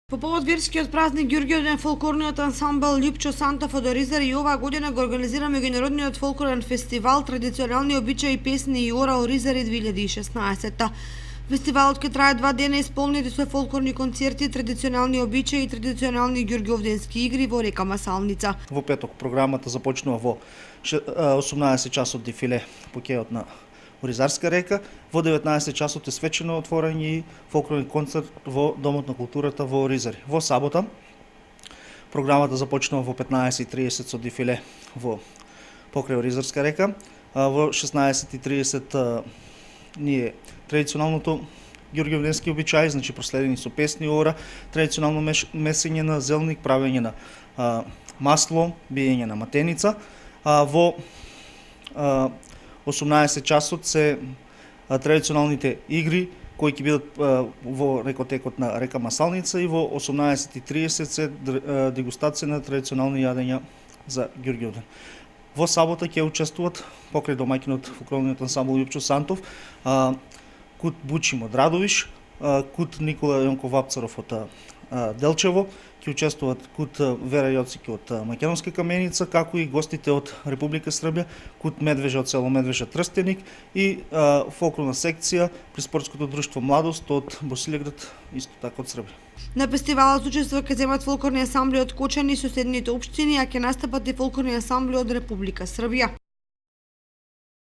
По повод верскиот празник Ѓурѓевден, фолклорниот ансамбл Лјупчо Сантов од Оризар и оваа година го организира меѓународниот фолклорен фестивал Традиционални обичаи, песни и ора Оризари 2016. Фестивалот ќе трае 2 дена исполнети со фолклорни концерти, традиционални обичаи и традиционални ѓурѓовденски игри во река Масалница. Во петок програмата започнува во 18 часот дефиле по кеот на Оризарска река, во 19 часот е свечено отворање и фолклорен концерт во Домот на културата во Оризари. Во сабота програмата започнува во 15:30 со дефиле во покрај Оризарска река, во 16:30 ние традиционалното ѓурѓовденски обичаи, значи проследени со песни и ора, традиционално месење на зелник, правење на масло, биење на матеница. Во 18 часот се традиционалните игри кои ќе бидат во рекотекот на река Масалница и во 18:30 се дегустација на традиционални јадења за Ѓурѓевден. Во сабота ќе учествуват покрај домаќинот фолклорниот ансамбл Лјупчо Сантов, Кут Бучим од Радовиш, Кут Никола Јонков Вапцаров од Делчево, ќе учествуват Кут Вера Јоцики од Македонска Каменица, како и гостите од Република Србија, Кут Медвежа од село Медвежа Трстеник и фолклорна секција при спортското друштво Младост од Босилеград, исто така од Србија. На фестивалот учество ќе земат фолклорни ансамбли од Кочани и соседните општини, а ќе настапат и фолклорни ансамбли од Република Србија.